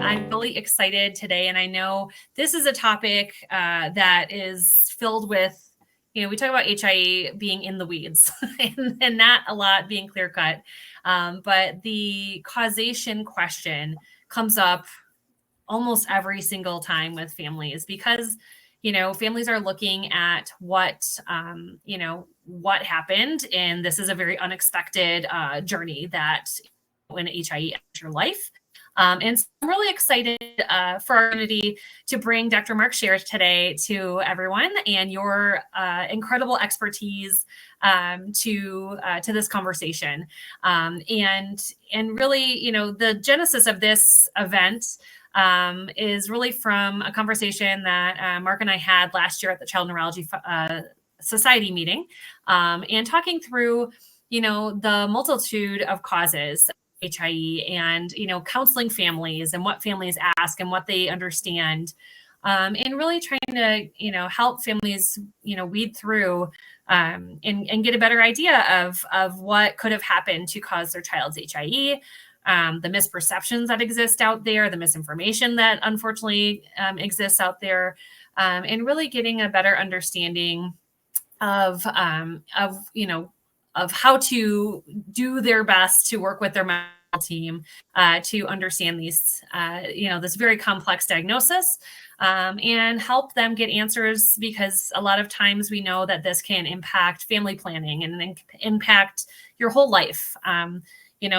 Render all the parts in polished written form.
I'm really excited today, and I know this is a topic that is filled with, we talk about HIE being in the weeds and not a lot being clear cut. But the causation question comes up almost every single time with families because, families are looking at what happened. And this is a very unexpected journey that when HIE enters your life. And so I'm really excited for our community to bring Dr. Mark Scher today to everyone and your incredible expertise to this conversation. And really, the genesis of this event is really from a conversation that Mark and I had last year at the Child Neurology Society meeting, and talking through, the multitude of causes HIE and, counseling families and what families ask and what they understand, and really trying to, help families, weed through and get a better idea of what could have happened to cause their child's HIE, the misperceptions that exist out there, the misinformation that unfortunately exists out there, and really getting a better understanding of how to do their best to work with their medical team to understand these, this very complex diagnosis, and help them get answers, because a lot of times we know that this can impact family planning and impact your whole life.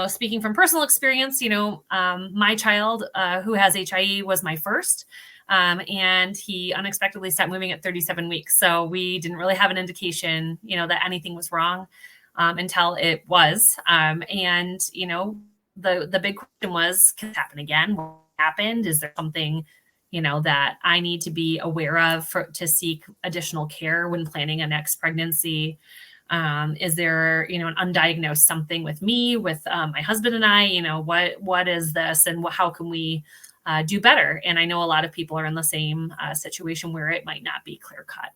Speaking from personal experience, my child who has HIE was my first. And he unexpectedly stopped moving at 37 weeks. So we didn't really have an indication, that anything was wrong until it was. And, the big question was, can it happen again? What happened? Is there something, that I need to be aware of to seek additional care when planning a next pregnancy? Is there, an undiagnosed something with me, with my husband and I, what is this and how can we do better? And I know a lot of people are in the same situation where it might not be clear cut.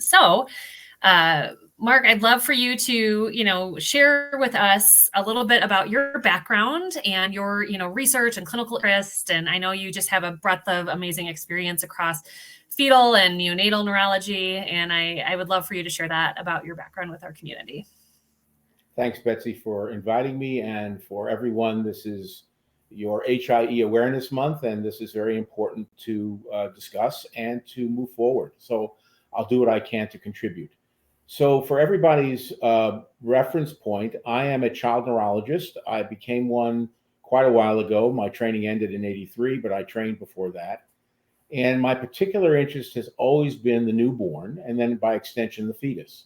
So Mark, I'd love for you to, share with us a little bit about your background and your, research and clinical interest. And I know you just have a breadth of amazing experience across fetal and neonatal neurology. And I would love for you to share that about your background with our community. Thanks, Betsy, for inviting me, and for everyone. This is your HIE Awareness Month, and this is very important to discuss and to move forward. So I'll do what I can to contribute. So for everybody's reference point, I am a child neurologist. I became one quite a while ago. My training ended in '83, but I trained before that. And my particular interest has always been the newborn, and then by extension, the fetus.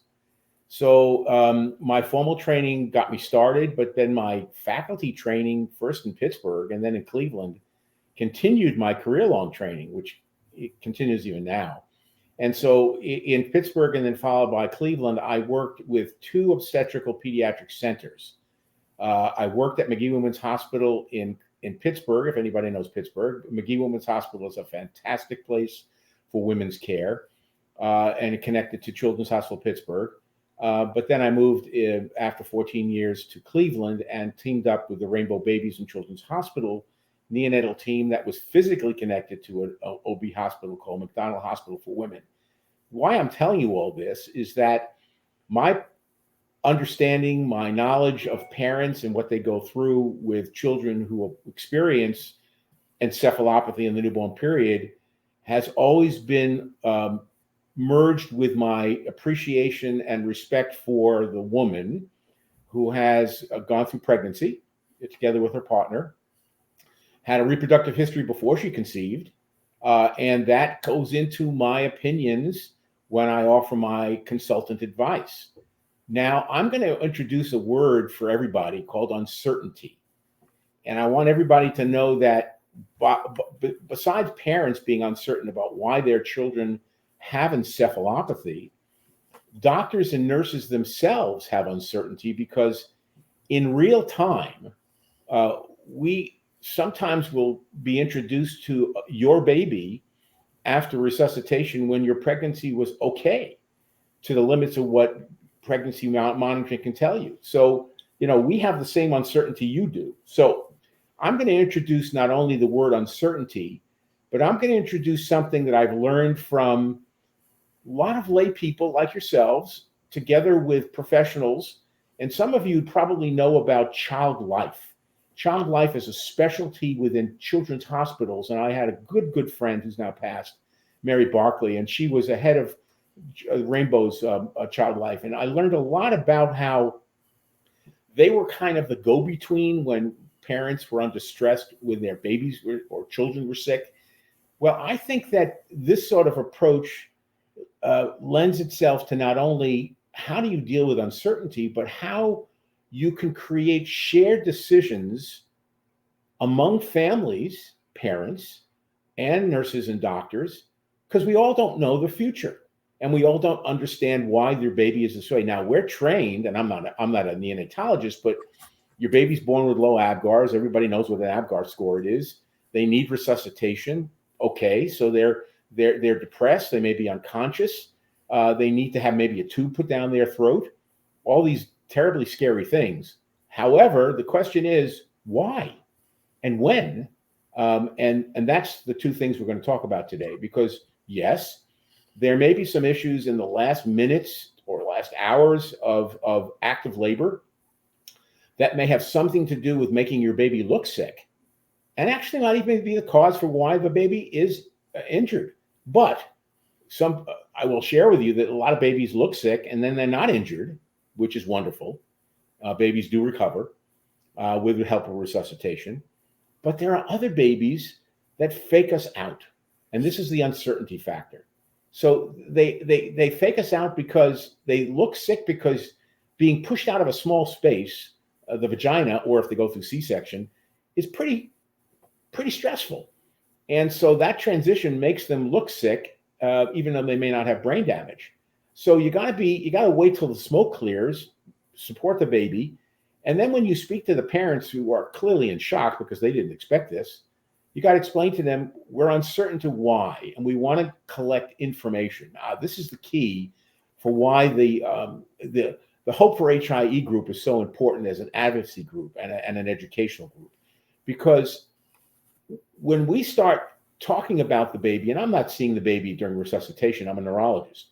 So my formal training got me started, but then my faculty training, first in Pittsburgh and then in Cleveland, continued my career-long training, which it continues even now. And so in Pittsburgh and then followed by Cleveland, I worked with two obstetrical pediatric centers. I worked at McGee Women's Hospital in Pittsburgh, if anybody knows Pittsburgh. McGee Women's Hospital is a fantastic place for women's care, and connected to Children's Hospital Pittsburgh. But then I moved after 14 years to Cleveland and teamed up with the Rainbow Babies and Children's Hospital neonatal team that was physically connected to an OB hospital called McDonald Hospital for Women. Why I'm telling you all this is that my understanding, my knowledge of parents and what they go through with children who experience encephalopathy in the newborn period has always been merged with my appreciation and respect for the woman who has gone through pregnancy together with her partner, had a reproductive history before she conceived, and that goes into my opinions when I offer my consultant advice. Now, I'm going to introduce a word for everybody called uncertainty. And I want everybody to know that besides parents being uncertain about why their children have encephalopathy, doctors and nurses themselves have uncertainty, because in real time, we sometimes will be introduced to your baby after resuscitation when your pregnancy was okay, to the limits of what pregnancy monitoring can tell you. So, we have the same uncertainty you do. So I'm going to introduce not only the word uncertainty, but I'm going to introduce something that I've learned from a lot of lay people like yourselves, together with professionals. And some of you probably know about child life. Child life is a specialty within children's hospitals. And I had a good friend who's now passed, Mary Barkley, and she was a head of Rainbow's child life. And I learned a lot about how they were kind of the go-between when parents were under stress when their babies or children were sick. Well, I think that this sort of approach lends itself to not only how do you deal with uncertainty, but how you can create shared decisions among families, parents, and nurses and doctors, because we all don't know the future. And we all don't understand why their baby is this way. Now, we're trained, and I'm not a neonatologist, but your baby's born with low ABGARs. Everybody knows what an ABGAR score it is. They need resuscitation. Okay, so they're depressed. They may be unconscious. They need to have maybe a tube put down their throat. All these terribly scary things. However, the question is why and when, and that's the two things we're going to talk about today. Because yes, there may be some issues in the last minutes or last hours of active labor that may have something to do with making your baby look sick, and actually not even be the cause for why the baby is injured. But I will share with you that a lot of babies look sick and then they're not injured, which is wonderful. Babies do recover with the help of resuscitation. But there are other babies that fake us out. And this is the uncertainty factor. So they fake us out because they look sick, because being pushed out of a small space, the vagina, or if they go through C-section, is pretty stressful. And so that transition makes them look sick, even though they may not have brain damage. So you gotta wait till the smoke clears, support the baby. And then when you speak to the parents who are clearly in shock because they didn't expect this, you got to explain to them, we're uncertain to why, and we want to collect information. This is the key for why the Hope for HIE group is so important as an advocacy group and an educational group. Because when we start talking about the baby, and I'm not seeing the baby during resuscitation, I'm a neurologist.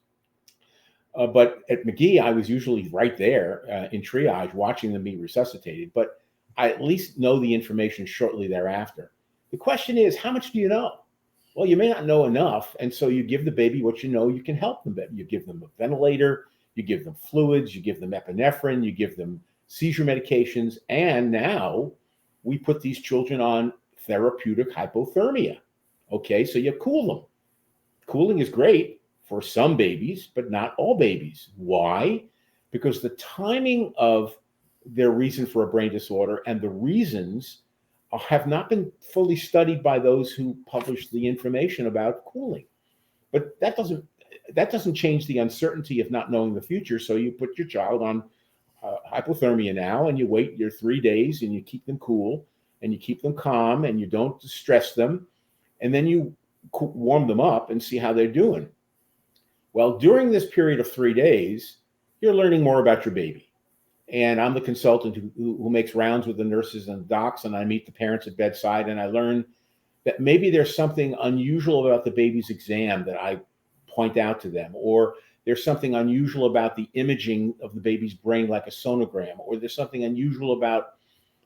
But at McGee, I was usually right there in triage watching them be resuscitated, but I at least know the information shortly thereafter. The question is, how much do you know? Well, you may not know enough, and so you give the baby what you know you can help them. You give them a ventilator, you give them fluids, you give them epinephrine, you give them seizure medications, and now we put these children on therapeutic hypothermia. Okay, so you cool them. Cooling is great for some babies, but not all babies. Why? Because the timing of their reason for a brain disorder and the reasons have not been fully studied by those who published the information about cooling. But that doesn't change the uncertainty of not knowing the future. So you put your child on hypothermia now, and you wait your 3 days, and you keep them cool, and you keep them calm, and you don't stress them, and then you warm them up and see how they're doing. Well, during this period of 3 days, you're learning more about your baby. And I'm the consultant who makes rounds with the nurses and docs, and I meet the parents at bedside, and I learn that maybe there's something unusual about the baby's exam that I point out to them, or there's something unusual about the imaging of the baby's brain, like a sonogram, or there's something unusual about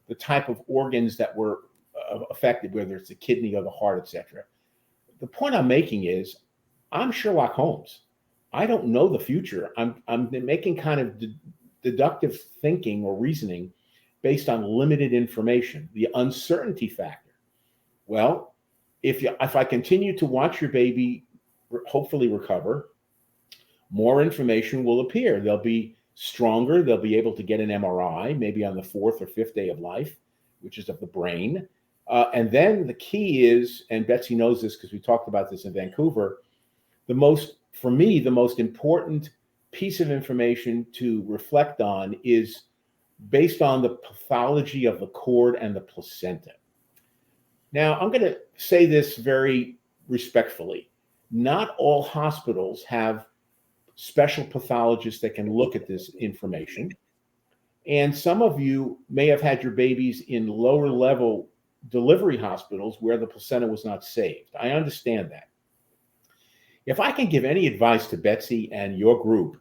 the type of organs that were affected, whether it's the kidney or the heart, etc. The point I'm making is, I'm Sherlock Holmes. I don't know the future. I'm making kind of deductive thinking or reasoning based on limited information, the uncertainty factor. Well, if I continue to watch your baby hopefully recover, more information will appear. They'll be stronger. They'll be able to get an MRI, maybe on the 4th or 5th day of life, which is of the brain. And then the key is, and Betsy knows this because we talked about this in Vancouver, for me, the most important piece of information to reflect on is based on the pathology of the cord and the placenta. Now, I'm going to say this very respectfully. Not all hospitals have special pathologists that can look at this information. And some of you may have had your babies in lower level delivery hospitals where the placenta was not saved. I understand that. If I can give any advice to Betsy and your group,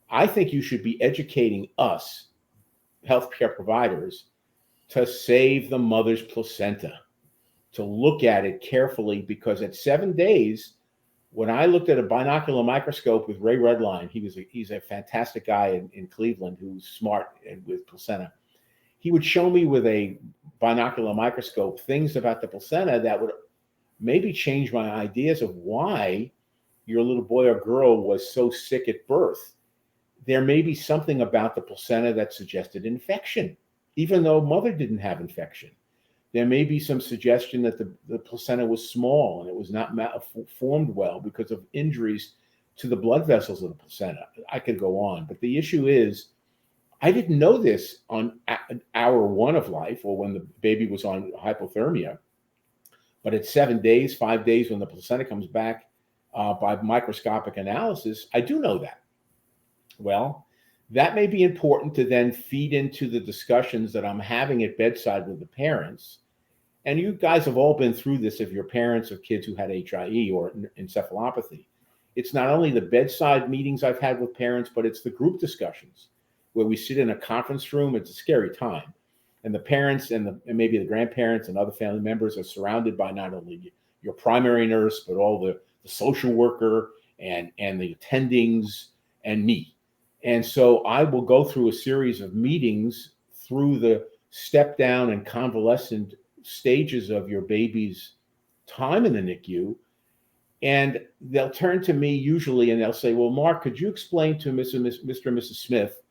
I think you should be educating us, healthcare providers, to save the mother's placenta, to look at it carefully, because at 7 days, when I looked at a binocular microscope with Ray Redline, he's a fantastic guy in Cleveland who's smart and with placenta. He would show me with a binocular microscope things about the placenta that would maybe change my ideas of why your little boy or girl was so sick at birth. There may be something about the placenta that suggested infection, even though mother didn't have infection. There may be some suggestion that the placenta was small and it was not formed well because of injuries to the blood vessels of the placenta. I could go on, but the issue is, I didn't know this on hour 1 of life or when the baby was on hypothermia, but at 7 days, 5 days, when the placenta comes back by microscopic analysis, I do know that. Well, that may be important to then feed into the discussions that I'm having at bedside with the parents. And you guys have all been through this if you're parents of kids who had HIE or encephalopathy. It's not only the bedside meetings I've had with parents, but it's the group discussions where we sit in a conference room. It's a scary time. And the parents and maybe the grandparents and other family members are surrounded by not only your primary nurse, but all the social worker and the attendings and me. And so I will go through a series of meetings through the step down and convalescent stages of your baby's time in the NICU. And they'll turn to me usually and they'll say, well, Mark, could you explain to Mr. and Mrs. Smith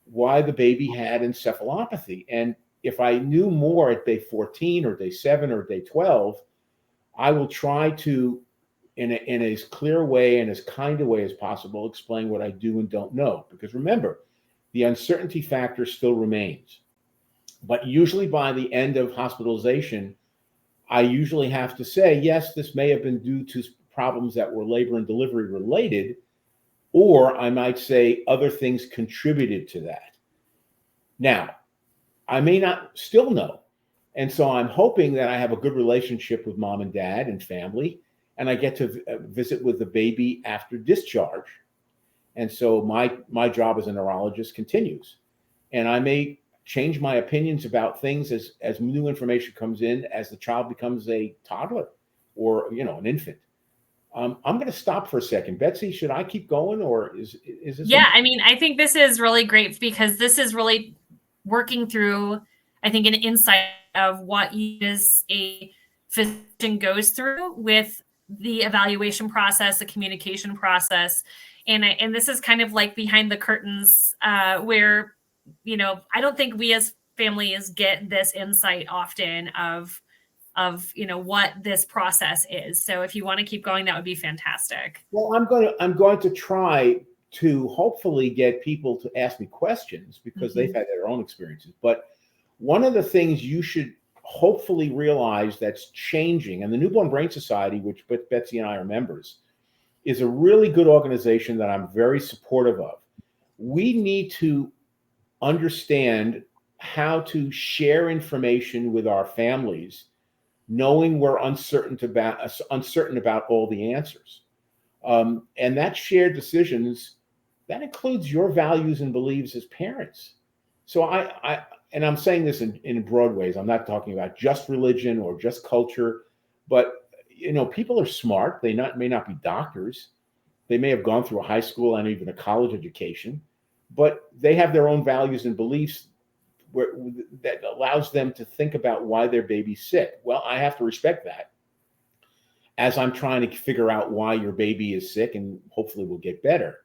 why the baby had encephalopathy? And if I knew more at day 14 or day 7 or day 12, I will try to, in as clear a way and as kind a way as possible, explain what I do and don't know. Because remember, the uncertainty factor still remains. But usually by the end of hospitalization, I usually have to say, yes, this may have been due to problems that were labor and delivery related, or I might say other things contributed to that. Now, I may not still know. And so I'm hoping that I have a good relationship with mom and dad and family, and I get to visit with the baby after discharge. And so my job as a neurologist continues. And I may change my opinions about things as new information comes in, as the child becomes a toddler or, an infant. I'm going to stop for a second. Betsy, should I keep going, or is this? Yeah, I mean, I think this is really great because this is really working through, I think, an insight of what is a physician goes through with the evaluation process, the communication process. And this is kind of like behind the curtains where, I don't think we as families get this insight often of what this process is. So if you want to keep going, that would be fantastic. Well, I'm going to try to hopefully get people to ask me questions because they've had their own experiences. But one of the things you should hopefully realize that's changing, and the Newborn Brain Society, which Betsy and I are members, is a really good organization that I'm very supportive of. We need to understand how to share information with our families, knowing we're uncertain about all the answers. And that shared decisions, that includes your values and beliefs as parents. So and I'm saying this in broad ways. I'm not talking about just religion or just culture, but people are smart. They may not be doctors. They may have gone through a high school and even a college education, but they have their own values and beliefs that allows them to think about why their baby's sick. Well, I have to respect that as I'm trying to figure out why your baby is sick, and hopefully we'll get better.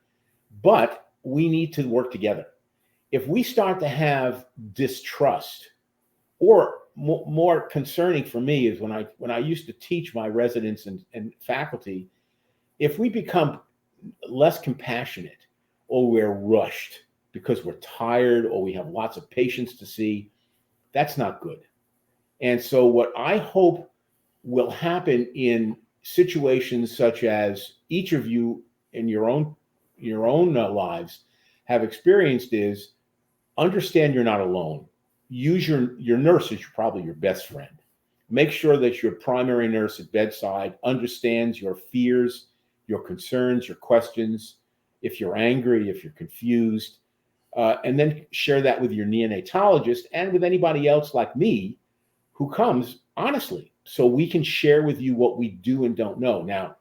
But we need to work together. If we start to have distrust, or more concerning for me is when I used to teach my residents and faculty, if we become less compassionate, or we're rushed because we're tired, or we have lots of patients to see, that's not good. And so what I hope will happen in situations such as each of you in your own lives have experienced is understand you're not alone. Use your nurse as probably your best friend. Make sure that your primary nurse at bedside understands your fears, your concerns, your questions. If you're angry, if you're confused, and then share that with your neonatologist and with anybody else like me who comes honestly, so we can share with you what we do and don't know. Now,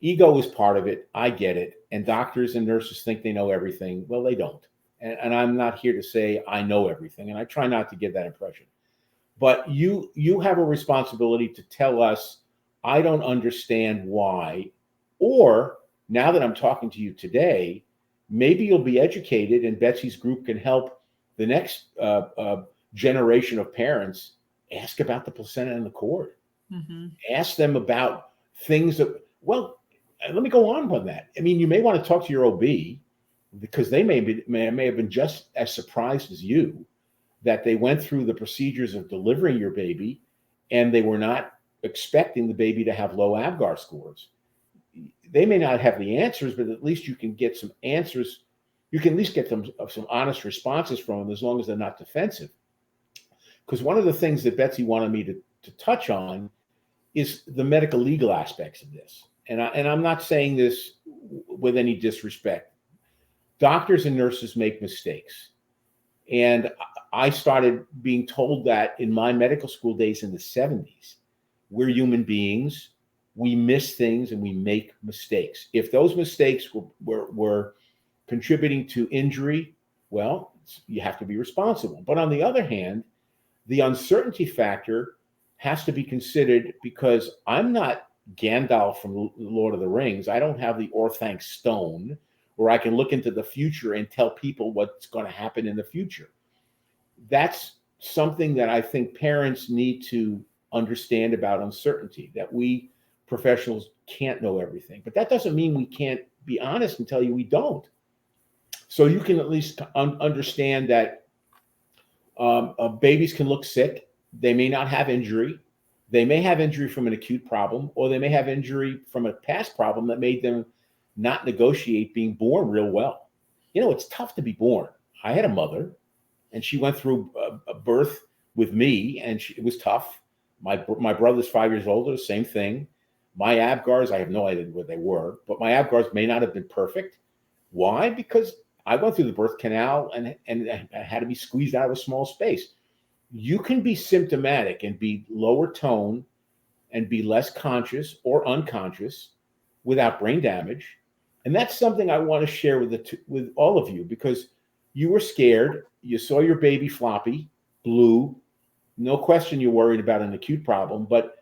ego is part of it. I get it. And doctors and nurses think they know everything. Well, they don't. And I'm not here to say I know everything. And I try not to give that impression. But you have a responsibility to tell us, I don't understand why. Or now that I'm talking to you today, maybe you'll be educated and Betsy's group can help the next generation of parents ask about the placenta and the cord. Mm-hmm. Ask them about things that, well, let me go on with that. I mean, you may want to talk to your OB because they may have been just as surprised as you that they went through the procedures of delivering your baby and they were not expecting the baby to have low ABGAR scores. They may not have the answers, but at least you can get some answers. You can at least get some honest responses from them as long as they're not defensive. Because one of the things that Betsy wanted me to touch on is the medico-legal aspects of this. And I'm not saying this with any disrespect. Doctors and nurses make mistakes. And I started being told that in my medical school days in the 70s. We're human beings. We miss things and we make mistakes. If those mistakes were contributing to injury, well, you have to be responsible. But on the other hand, the uncertainty factor has to be considered because I'm not Gandalf from the Lord of the Rings. I don't have the Orthanc stone where I can look into the future and tell people what's going to happen in the future. That's something that I think parents need to understand about uncertainty, that we professionals can't know everything. But that doesn't mean we can't be honest and tell you we don't. So you can at least understand that babies can look sick. They may not have injury. They may have injury from an acute problem, or they may have injury from a past problem that made them not negotiate being born real well. You know, it's tough to be born. I had a mother, and she went through a birth with me, and it was tough. My brother's 5 years older, same thing. My ABGARs, I have no idea what they were, but my ABGARs may not have been perfect. Why? Because I went through the birth canal and I had to be squeezed out of a small space. You can be symptomatic and be lower tone and be less conscious or unconscious without brain damage. And that's something I want to share with all of you, because you were scared. You saw your baby floppy, blue. No question you're worried about an acute problem, but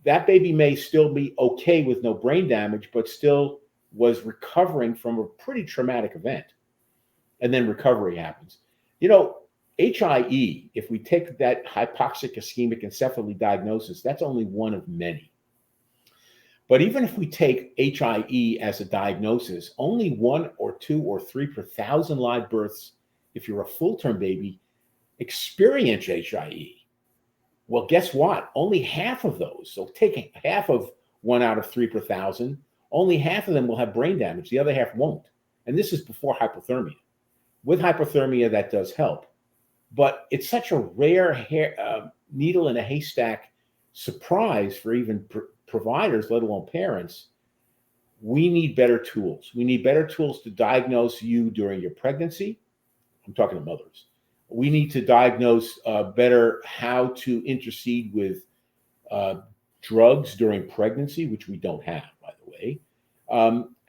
that baby may still be okay with no brain damage, but still was recovering from a pretty traumatic event. And then recovery happens. You know, HIE, if we take that hypoxic ischemic encephaly diagnosis, that's only one of many. But even if we take HIE as a diagnosis, only 1 or 2 or 3 per 1,000 live births, if you're a full-term baby, experience HIE. Well, guess what? Only half of those, so taking half of 1 out of 3 per 1,000, only half of them will have brain damage. The other half won't. And this is before hypothermia. With hypothermia, that does help. But it's such a rare needle in a haystack surprise for even providers, let alone parents. We need better tools. We need better tools to diagnose you during your pregnancy. I'm talking to mothers. We need to diagnose better how to intercede with drugs during pregnancy, which we don't have, by the way.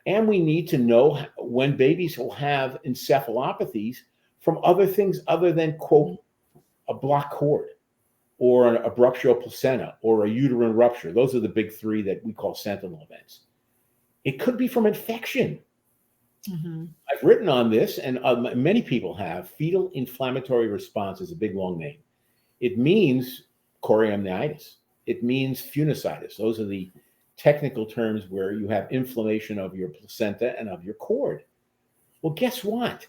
And we need to know when babies will have encephalopathies from other things other than, quote, a blocked cord or an abruptio placenta or a uterine rupture. Those are the big 3 that we call sentinel events. It could be from infection. Mm-hmm. I've written on this, and many people have. Fetal inflammatory response is a big, long name. It means chorioamnitis. It means phenocitis. Those are the technical terms where you have inflammation of your placenta and of your cord. Well, guess what?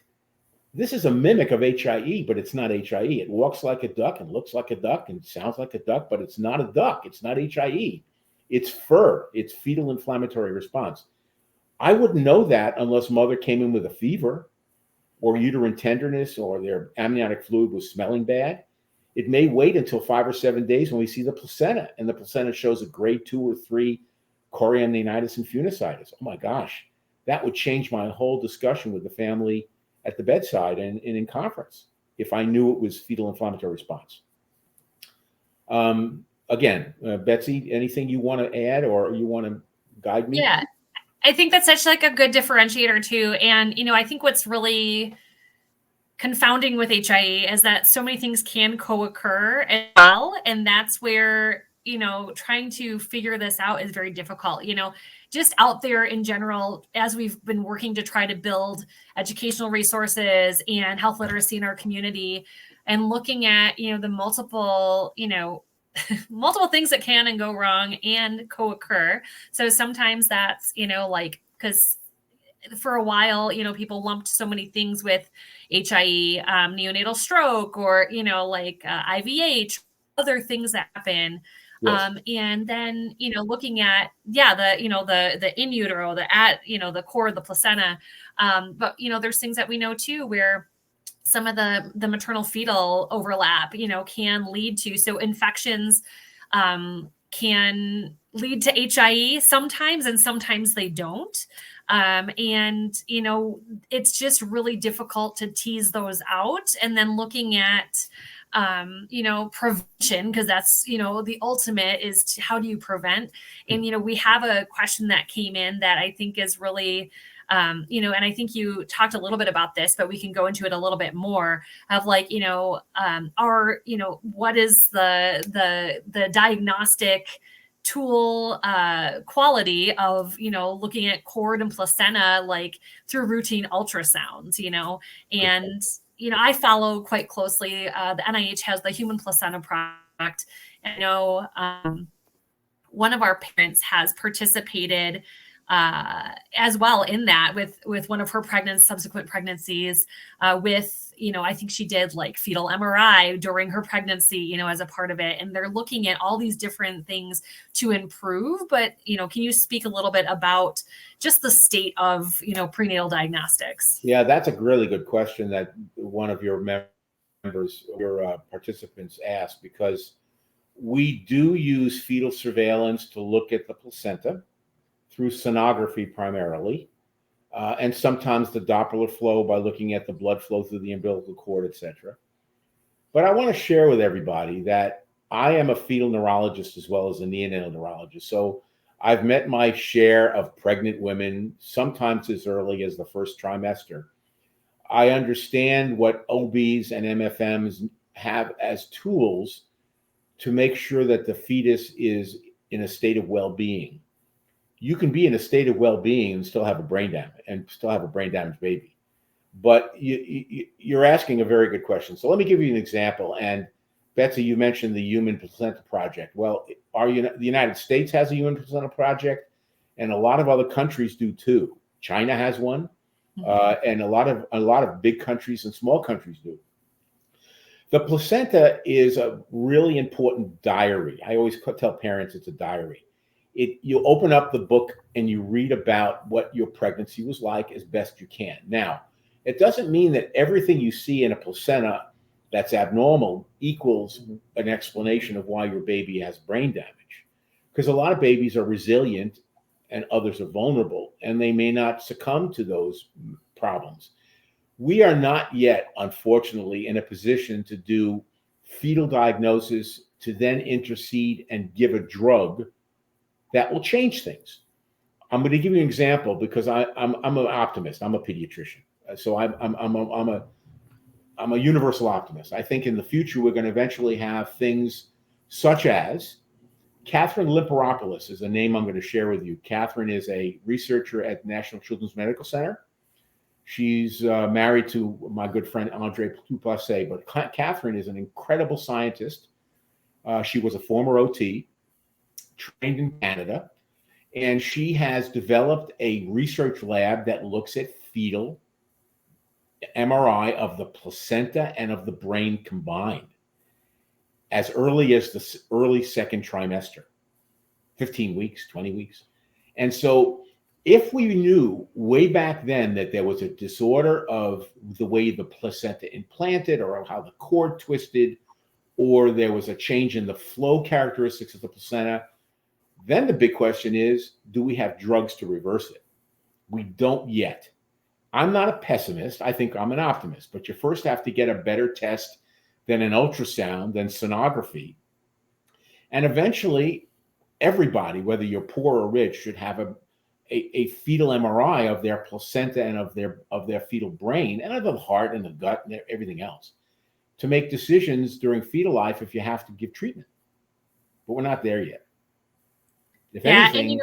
This is a mimic of HIE, but it's not HIE. It walks like a duck and looks like a duck and sounds like a duck, but it's not a duck. It's not HIE. It's FIR. It's fetal inflammatory response. I wouldn't know that unless mother came in with a fever or uterine tenderness or their amniotic fluid was smelling bad. It may wait until 5 or 7 days when we see the placenta, and the placenta shows a grade 2 or 3 chorioamnionitis and funicitis. Oh my gosh, that would change my whole discussion with the family at the bedside and in conference if I knew it was fetal inflammatory response. Again, Betsy, anything you want to add or you want to guide me? Yeah, I think that's such like a good differentiator too. And, I think what's really confounding with HIE is that so many things can co-occur as well. And that's where, trying to figure this out is very difficult. Just out there in general, as we've been working to try to build educational resources and health literacy in our community and looking at, the multiple, multiple things that can and go wrong and co-occur. So sometimes that's, because for a while, people lumped so many things with HIE, neonatal stroke, or, IVH, other things that happen. Yes. And then, looking at, the in utero, the core of the placenta. But, there's things that we know too, where some of the maternal fetal overlap, can lead to, so infections, can lead to HIE sometimes, and sometimes they don't. And, it's just really difficult to tease those out. And then looking at, prevention, because that's, the ultimate is how do you prevent? And, we have a question that came in that I think is really, and I think you talked a little bit about this, but we can go into it a little bit more of what is the diagnostic tool quality of looking at cord and placenta like through routine ultrasounds, and I follow quite closely. The NIH has the Human Placenta Project. One of our parents has participated as well in that with one of her subsequent pregnancies with, I think she did like fetal MRI during her pregnancy, as a part of it. And they're looking at all these different things to improve. But, can you speak a little bit about just the state of, prenatal diagnostics? Yeah, that's a really good question that one of your members, your participants asked, because we do use fetal surveillance to look at the placenta through sonography primarily, and sometimes the Doppler flow by looking at the blood flow through the umbilical cord, etc. But I want to share with everybody that I am a fetal neurologist as well as a neonatal neurologist. So I've met my share of pregnant women, sometimes as early as the first trimester. I understand what OBs and MFMs have as tools to make sure that the fetus is in a state of well-being. You can be in a state of well-being and still have a brain damaged baby. But you're asking a very good question. So let me give you an example. And Betsy, you mentioned the Human Placenta Project. Well, the United States has a Human Placenta Project, and a lot of other countries do too. China has one, and a lot of big countries and small countries do. The placenta is a really important diary. I always tell parents it's a diary. You open up the book and you read about what your pregnancy was like as best you can. Now, it doesn't mean that everything you see in a placenta that's abnormal equals an explanation of why your baby has brain damage. Because a lot of babies are resilient and others are vulnerable, and they may not succumb to those problems. We are not yet, unfortunately, in a position to do fetal diagnosis to then intercede and give a drug that will change things. I'm going to give you an example because I'm an optimist. I'm a pediatrician, so I'm a universal optimist. I think in the future we're going to eventually have things such as Catherine Limperopoulos is a name I'm going to share with you. Catherine is a researcher at National Children's Medical Center. She's married to my good friend Andre Dupasse, but Catherine is an incredible scientist. She was a former OT, trained in Canada, and she has developed a research lab that looks at fetal MRI of the placenta and of the brain combined as early as the early second trimester, 15 weeks, 20 weeks. And so If we knew way back then that there was a disorder of the way the placenta implanted or how the cord twisted, or there was a change in the flow characteristics of the placenta, then the big question is, do we have drugs to reverse it? We don't yet. I'm not a pessimist. I think I'm an optimist. But you first have to get a better test than an ultrasound, than sonography. And eventually, everybody, whether you're poor or rich, should have a fetal MRI of their placenta and of their fetal brain and of the heart and the gut and everything else to make decisions during fetal life if you have to give treatment. But we're not there yet. If anything,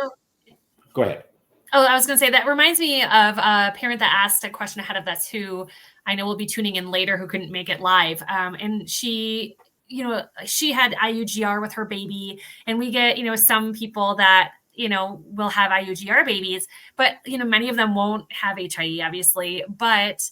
go ahead. Oh, I was going to say, that reminds me of a parent that asked a question ahead of us who I know will be tuning in later, who couldn't make it live. And she had IUGR with her baby, and we get, some people that, will have IUGR babies, but, many of them won't have HIE, obviously. But,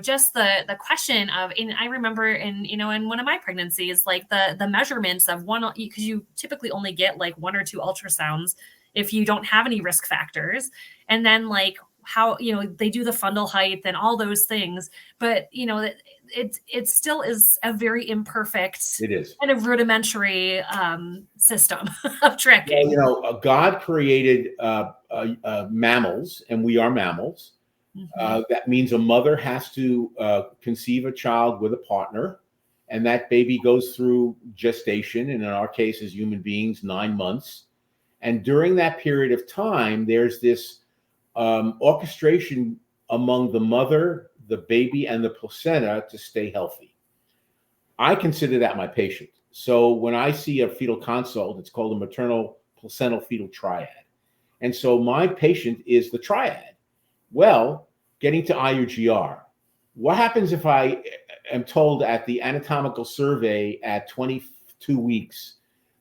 just the question of, and I remember in one of my pregnancies, like the measurements of one, because you typically only get like 1 or 2 ultrasounds if you don't have any risk factors. And then like how, they do the fundal height and all those things, but it still is a very imperfect, it is kind of rudimentary system of tracking. God created mammals, and we are mammals. Mm-hmm. That means a mother has to conceive a child with a partner, and that baby goes through gestation, and in our case as human beings, 9 months. And during that period of time, there's this orchestration among the mother, the baby, and the placenta to stay healthy. I consider that my patient. So when I see a fetal consult, it's called a maternal placental fetal triad. And so my patient is the triad. Well, getting to IUGR, what happens if I am told at the anatomical survey at 22 weeks,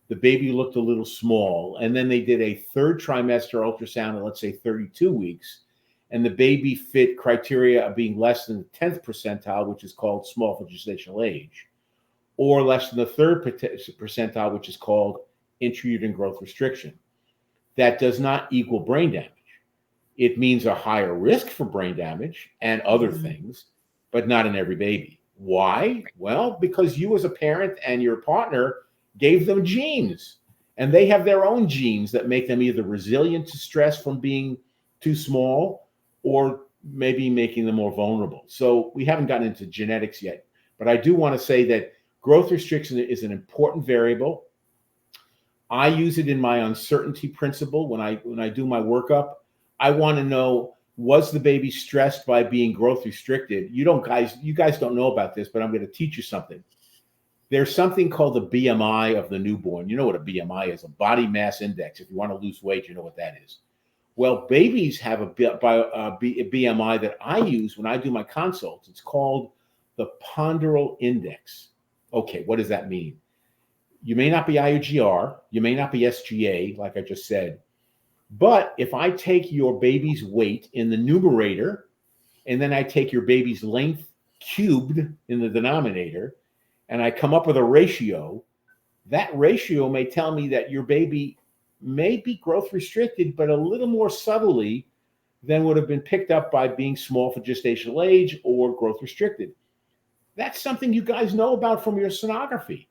the baby looked a little small, and then they did a 3rd trimester ultrasound at, let's say, 32 weeks, and the baby fit criteria of being less than the 10th percentile, which is called small for gestational age, or less than the 3rd percentile, which is called intrauterine growth restriction. That does not equal brain damage. It means a higher risk for brain damage and other things, but not in every baby. Why? Well, because you as a parent and your partner gave them genes, and they have their own genes that make them either resilient to stress from being too small or maybe making them more vulnerable. So we haven't gotten into genetics yet, but I do want to say that growth restriction is an important variable. I use it in my uncertainty principle when I do my workup. I want to know, was the baby stressed by being growth restricted? You guys don't know about this, but I'm going to teach you something. There's something called the BMI of the newborn. You know what a BMI is, a body mass index. If you want to lose weight, you know what that is. Well, babies have a BMI that I use when I do my consults. It's called the ponderal index. Okay, what does that mean? You may not be IUGR, you may not be SGA, like I just said, but if I take your baby's weight in the numerator, and then I take your baby's length cubed in the denominator, and I come up with a ratio, that ratio may tell me that your baby may be growth restricted, but a little more subtly than would have been picked up by being small for gestational age or growth restricted. That's something you guys know about from your sonography.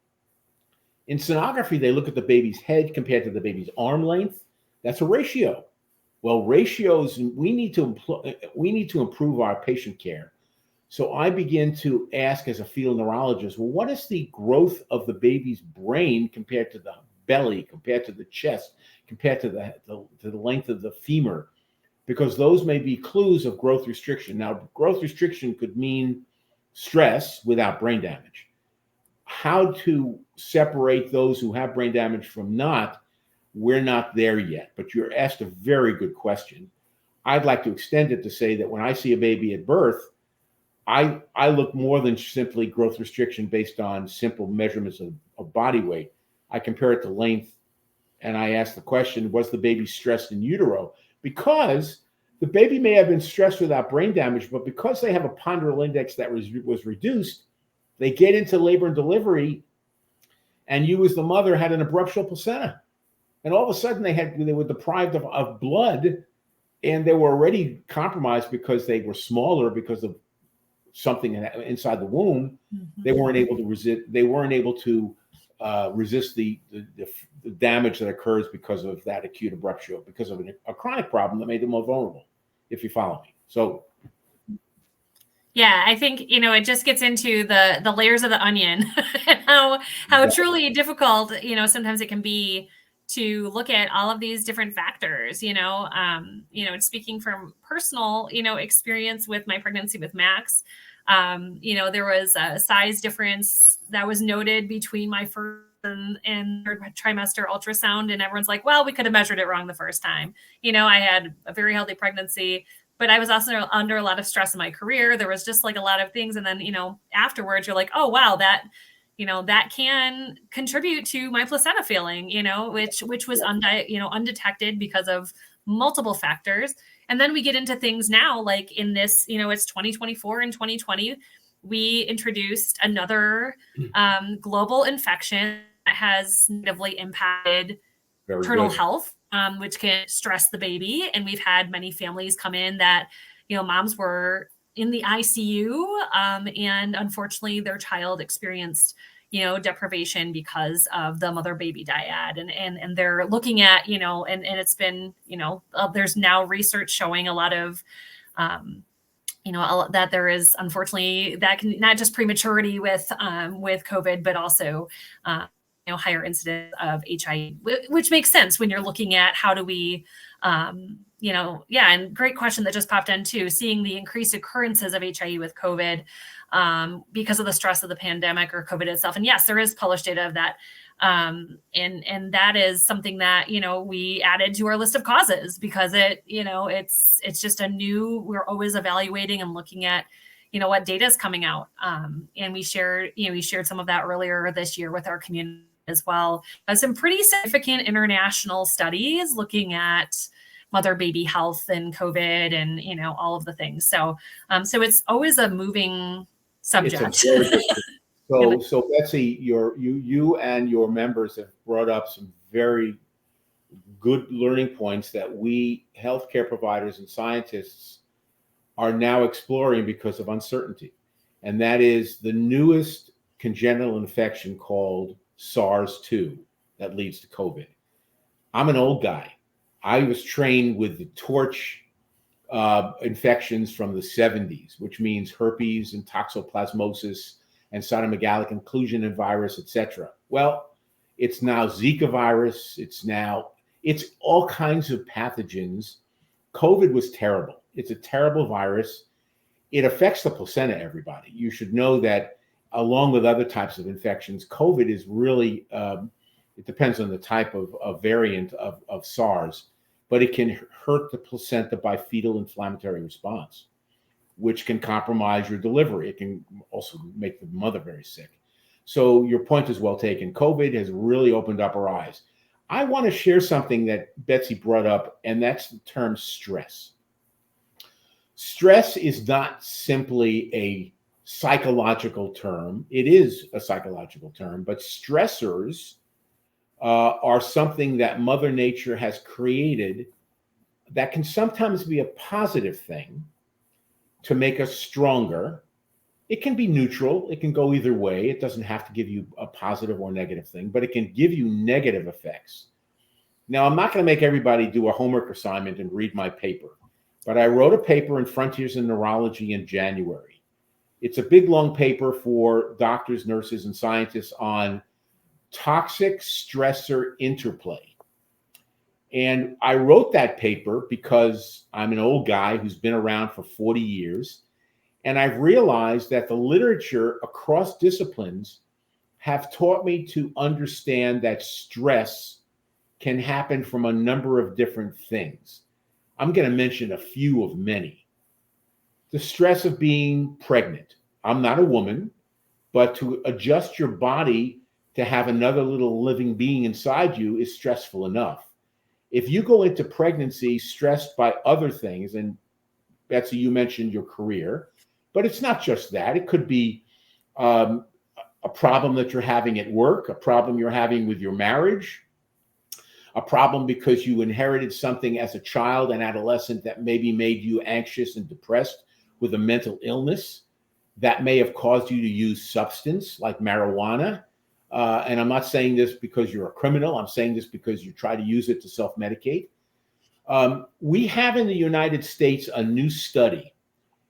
In sonography, they look at the baby's head compared to the baby's arm length. That's a ratio. Well, ratios, we need to improve our patient care. So I begin to ask as a fetal neurologist, well, what is the growth of the baby's brain compared to the belly, compared to the chest, compared to the length of the femur? Because those may be clues of growth restriction. Now, growth restriction could mean stress without brain damage. How to separate those who have brain damage from not, we're not there yet. But you're asked a very good question. I'd like to extend it to say that when I see a baby at birth, I look more than simply growth restriction based on simple measurements of body weight. I compare it to length, and I ask the question, was the baby stressed in utero? Because the baby may have been stressed without brain damage, but because they have a ponderal index that was reduced, they get into labor and delivery, and you as the mother had an abruptional placenta. And all of a sudden they were deprived of blood and they were already compromised because they were smaller because of something inside the womb. Mm-hmm. They weren't able to resist. They weren't able to resist the damage that occurs because of that acute abruptio, because of a chronic problem that made them more vulnerable. If you follow me, so. Yeah, I think, it just gets into the layers of the onion and how truly difficult, sometimes it can be to look at all of these different factors, speaking from personal, experience with my pregnancy with Max, there was a size difference that was noted between my first and third trimester ultrasound, and everyone's like, well, we could have measured it wrong the first time. I had a very healthy pregnancy, but I was also under a lot of stress in my career. There was just like a lot of things. And then, afterwards you're like, oh, wow, that can contribute to my placenta failing, which was undetected because of multiple factors. And then we get into things now, like in this, it's 2024 and 2020, we introduced another global infection that has negatively impacted maternal health, which can stress the baby. And we've had many families come in that, moms were in the ICU, and unfortunately their child experienced, deprivation because of the mother-baby dyad. And they're looking at, and it's been, there's now research showing a lot of, that there is, unfortunately, that can not just prematurity with COVID, but also, higher incidence of HIE, which makes sense when you're looking at how do we, and great question that just popped in too, seeing the increased occurrences of HIE with COVID because of the stress of the pandemic or COVID itself. And yes, there is published data of that. And that is something that, we added to our list of causes because it's just we're always evaluating and looking at, what data is coming out. And we shared some of that earlier this year with our community as well. Some pretty significant international studies looking at mother-baby health and COVID and, all of the things. So it's always a moving subject. So Betsy, you and your members have brought up some very good learning points that we healthcare providers and scientists are now exploring because of uncertainty. And that is the newest congenital infection called SARS-2 that leads to COVID. I'm an old guy. I was trained with the torch infections from the 70s, which means herpes and toxoplasmosis and cytomegalic inclusion virus, etc. Well, it's now Zika virus. It's all kinds of pathogens. COVID was terrible. It's a terrible virus. It affects the placenta, everybody. You should know that along with other types of infections, COVID is really, it depends on the type of variant of SARS, but it can hurt the placenta by fetal inflammatory response, which can compromise your delivery. It can also make the mother very sick. So your point is well taken. COVID has really opened up our eyes. I want to share something that Betsy brought up, and that's the term stress. Stress is not simply a psychological term. It is a psychological term, but stressors are something that Mother Nature has created that can sometimes be a positive thing to make us stronger. It can be neutral. It can go either way. It doesn't have to give you a positive or negative thing, but it can give you negative effects. Now, I'm not going to make everybody do a homework assignment and read my paper, but I wrote a paper in Frontiers in Neurology in January. It's a big, long paper for doctors, nurses, and scientists on toxic stressor interplay. And I wrote that paper because I'm an old guy who's been around for 40 years. And I've realized that the literature across disciplines have taught me to understand that stress can happen from a number of different things. I'm going to mention a few of many. The stress of being pregnant. I'm not a woman, but to adjust your body to have another little living being inside you is stressful enough. If you go into pregnancy stressed by other things, and Betsy, you mentioned your career, but it's not just that. It could be a problem that you're having at work, a problem you're having with your marriage, a problem because you inherited something as a child and adolescent that maybe made you anxious and depressed with a mental illness that may have caused you to use substance like marijuana. And I'm not saying this because you're a criminal. I'm saying this because you try to use it to self-medicate. We have in the United States a new study.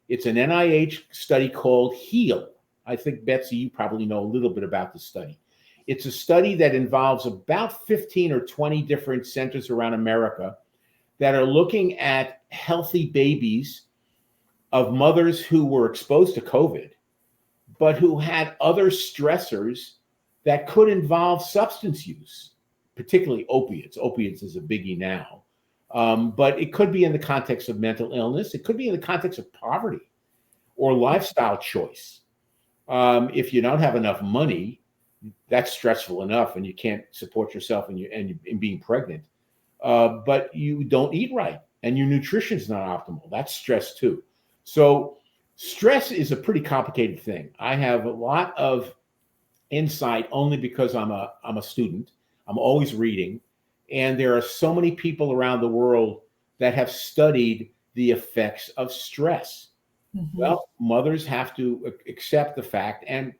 It's an NIH study called HEAL. I think, Betsy, you probably know a little bit about the study. It's a study that involves about 15 or 20 different centers around America that are looking at healthy babies of mothers who were exposed to COVID, but who had other stressors that could involve substance use, particularly opiates. Opiates is a biggie now. But it could be in the context of mental illness. It could be in the context of poverty or lifestyle choice. If you don't have enough money, that's stressful enough, and you can't support yourself and being pregnant. But you don't eat right, and your nutrition is not optimal. That's stress too. So stress is a pretty complicated thing. I have a lot of insight only because I'm a student. I'm always reading. And there are so many people around the world that have studied the effects of stress. Mm-hmm. Well, mothers have to accept the fact. And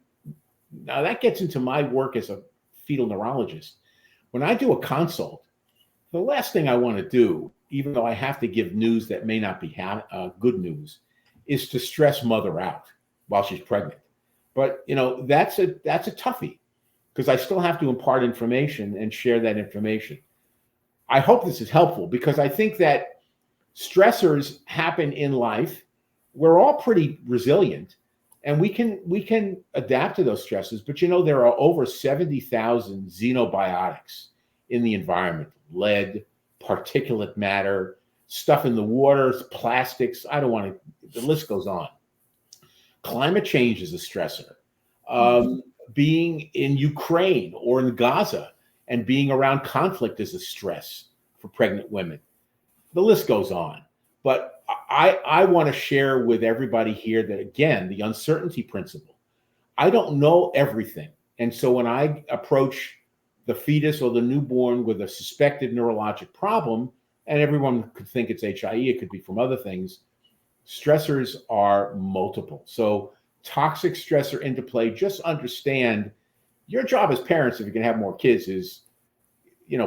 now that gets into my work as a fetal neurologist. When I do a consult, the last thing I want to do, even though I have to give news that may not be good news, is to stress mother out while she's pregnant. But, that's a toughie, because I still have to impart information and share that information. I hope this is helpful, because I think that stressors happen in life. We're all pretty resilient, and we can adapt to those stresses. But there are over 70,000 xenobiotics in the environment: lead, particulate matter, stuff in the water, plastics. The list goes on. Climate change is a stressor. Being in Ukraine or in Gaza and being around conflict is a stress for pregnant women. The list goes on. But I want to share with everybody here that, again, the uncertainty principle. I don't know everything. And so when I approach the fetus or the newborn with a suspected neurologic problem, and everyone could think it's HIE, it could be from other things, stressors are multiple. So toxic stressor interplay, just understand your job as parents, if you can have more kids, is,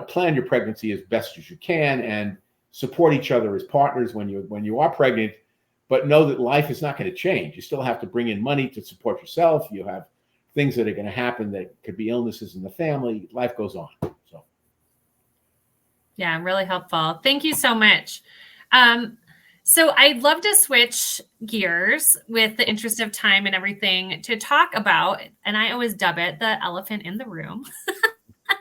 plan your pregnancy as best as you can and support each other as partners when you are pregnant, but know that life is not going to change. You still have to bring in money to support yourself. You have things that are going to happen that could be illnesses in the family. Life goes on. So. Yeah, really helpful. Thank you so much. So I'd love to switch gears with the interest of time and everything to talk about, and I always dub it the elephant in the room.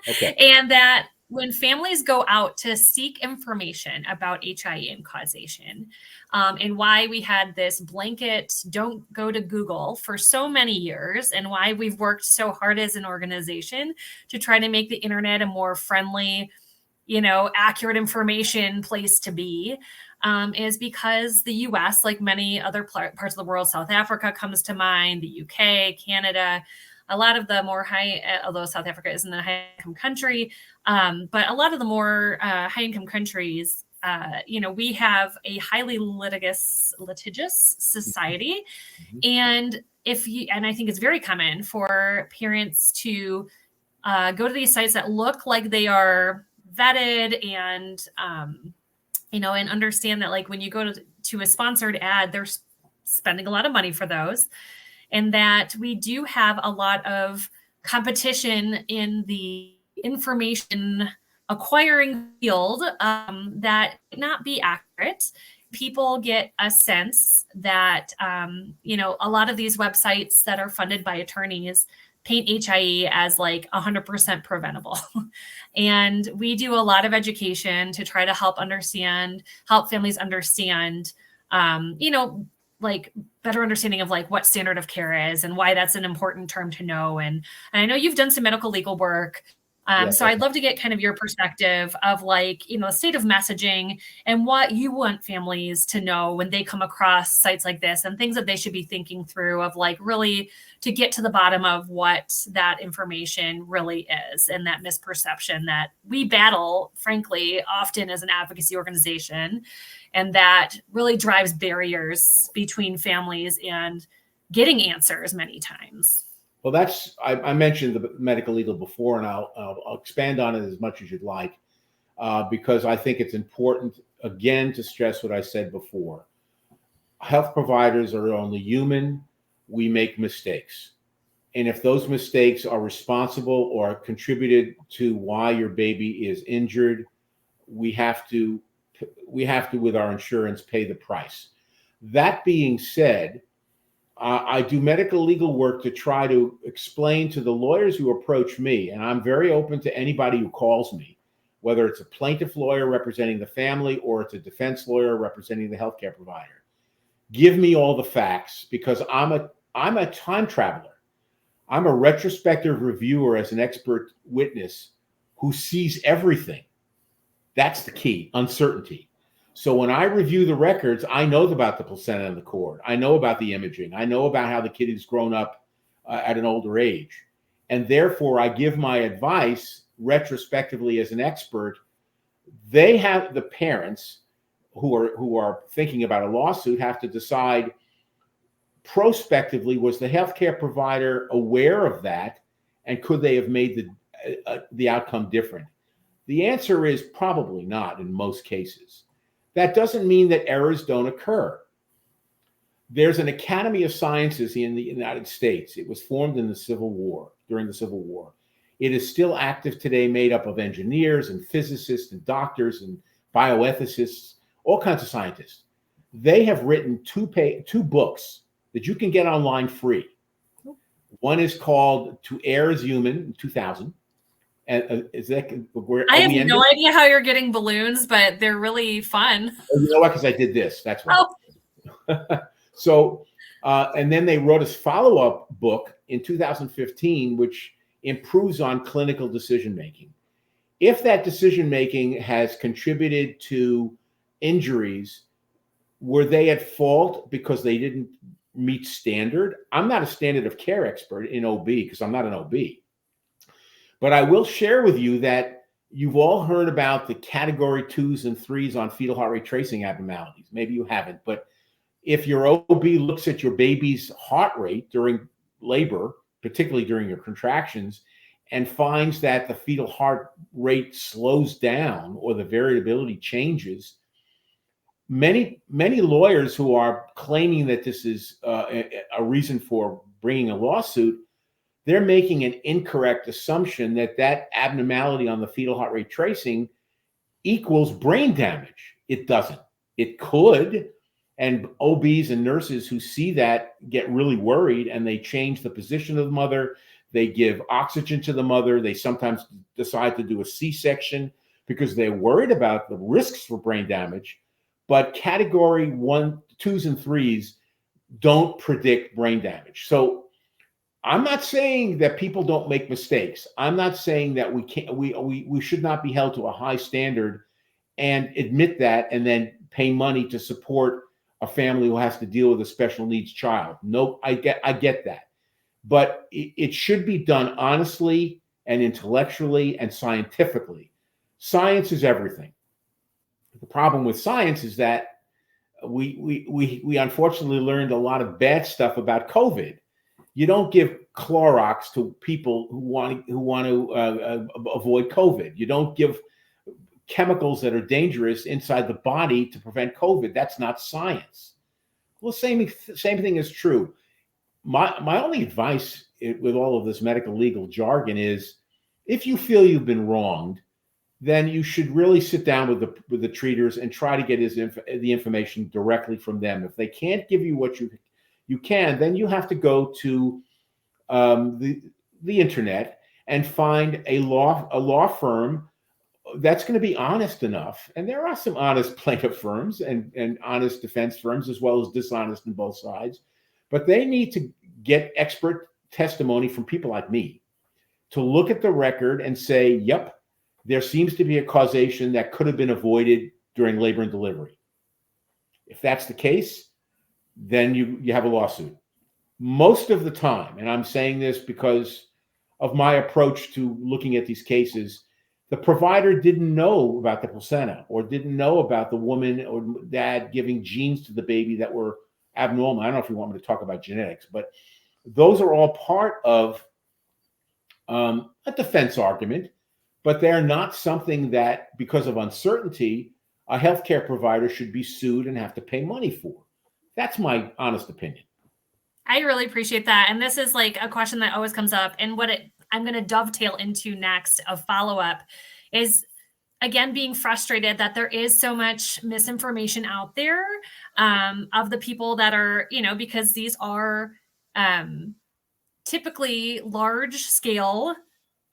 Okay. And that when families go out to seek information about HIE and causation, and why we had this blanket don't go to Google for so many years, and why we've worked so hard as an organization to try to make the internet a more friendly, accurate information place to be, is because the US, like many other parts of the world, South Africa comes to mind, the UK, Canada, a lot of the more high, although South Africa isn't a high income country, but a lot of the more high income countries, we have a highly litigious society. Mm-hmm. And I think it's very common for parents to go to these sites that look like they are vetted and, and understand that, like, when you go to a sponsored ad, they're spending a lot of money for those, and that we do have a lot of competition in the information acquiring field that might not be accurate. People get a sense that, a lot of these websites that are funded by attorneys paint HIE as like 100% preventable. And we do a lot of education to try to help families understand, like better understanding of like what standard of care is and why that's an important term to know. And I know you've done some medical legal work So I'd love to get kind of your perspective of like, the state of messaging and what you want families to know when they come across sites like this and things that they should be thinking through of like really to get to the bottom of what that information really is and that misperception that we battle, frankly, often as an advocacy organization. And that really drives barriers between families and getting answers many times. Well, I mentioned the medical legal before, and I'll expand on it as much as you'd like, because I think it's important, again, to stress what I said before. Health providers are only human. We make mistakes. And if those mistakes are responsible or contributed to why your baby is injured, we have to, with our insurance, pay the price. That being said, I do medical legal work to try to explain to the lawyers who approach me, and I'm very open to anybody who calls me, whether it's a plaintiff lawyer representing the family or it's a defense lawyer representing the healthcare provider. Give me all the facts, because I'm a time traveler. I'm a retrospective reviewer as an expert witness who sees everything. That's the key, uncertainty. So when I review the records, I know about the placenta and the cord. I know about the imaging. I know about how the kid has grown up at an older age. And therefore, I give my advice retrospectively as an expert. The parents who are thinking about a lawsuit have to decide prospectively, was the healthcare provider aware of that? And could they have made the outcome different? The answer is probably not in most cases. That doesn't mean that errors don't occur. There's an Academy of Sciences in the United States. It was formed in the Civil War, during the Civil War. It is still active today, made up of engineers and physicists and doctors and bioethicists, all kinds of scientists. They have written two books that you can get online free. One is called To Err is Human in 2000. And is that where I have no idea how you're getting balloons, but they're really fun. Oh, you know what? Because I did this. That's why. Oh. So, and then they wrote a follow-up book in 2015, which improves on clinical decision-making. If that decision-making has contributed to injuries, were they at fault because they didn't meet standard? I'm not a standard of care expert in OB because I'm not an OB. But I will share with you that you've all heard about the category 2s and 3s on fetal heart rate tracing abnormalities. Maybe you haven't, but if your OB looks at your baby's heart rate during labor, particularly during your contractions, and finds that the fetal heart rate slows down or the variability changes, many lawyers who are claiming that this is a reason for bringing a lawsuit, they're making an incorrect assumption that abnormality on the fetal heart rate tracing equals brain damage. It doesn't. It could. And OBs and nurses who see that get really worried, and they change the position of the mother. They give oxygen to the mother. They sometimes decide to do a C-section because they're worried about the risks for brain damage. But category 1, 2s, and 3s don't predict brain damage. So I'm not saying that people don't make mistakes. I'm not saying that we should not be held to a high standard and admit that and then pay money to support a family who has to deal with a special needs child. No, I get that. But it should be done honestly and intellectually and scientifically. Science is everything. The problem with science is that we unfortunately learned a lot of bad stuff about COVID. You don't give Clorox to people who want to avoid COVID. You don't give chemicals that are dangerous inside the body to prevent COVID. That's not science. Well, same thing is true. My only advice with all of this medical legal jargon is, if you feel you've been wronged, then you should really sit down with the treaters and try to get the information directly from them. If they can't give you what you can, then you have to go to the internet and find a law firm that's going to be honest enough. And there are some honest plaintiff firms and honest defense firms, as well as dishonest on both sides. But they need to get expert testimony from people like me to look at the record and say, yep, there seems to be a causation that could have been avoided during labor and delivery. If that's the case, then you have a lawsuit. Most of the time, and I'm saying this because of my approach to looking at these cases, the provider didn't know about the placenta or didn't know about the woman or dad giving genes to the baby that were abnormal. I don't know if you want me to talk about genetics, but those are all part of a defense argument, but they're not something that, because of uncertainty, a healthcare provider should be sued and have to pay money for. That's my honest opinion. I really appreciate that. And this is like a question that always comes up. And I'm going to dovetail into next of follow-up is, again, being frustrated that there is so much misinformation out there of the people that are, because these are typically large scale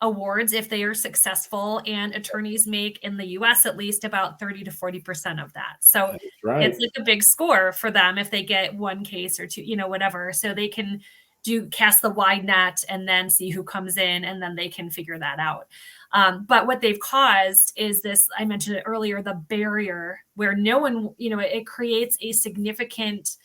awards if they are successful, and attorneys make, in the US at least, about 30 to 40% of that. So it's like a big score for them if they get one case or two, whatever. So they can cast the wide net and then see who comes in, and then they can figure that out. But what they've caused is this, I mentioned it earlier, the barrier where no one, it creates a significant